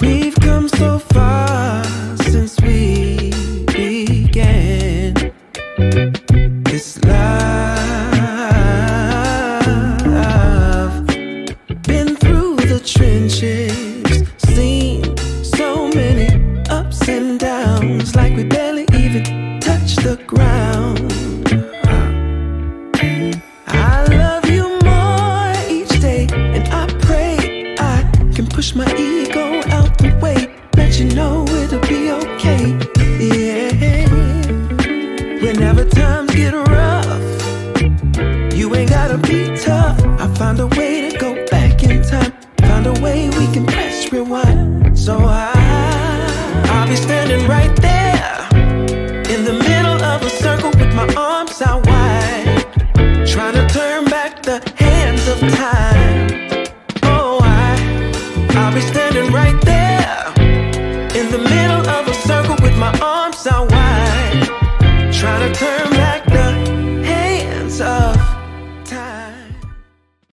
We've come so far since we began this love. Been through the trenches, seen so many ups and downs, like we barely even touched the ground. I love you more each day, and I pray I can push my ego out the way, let you know it'll be okay. Yeah, whenever times get rough, you ain't gotta be tough. I found a way to go back in time, found a way we can press rewind. So I'll be standing right there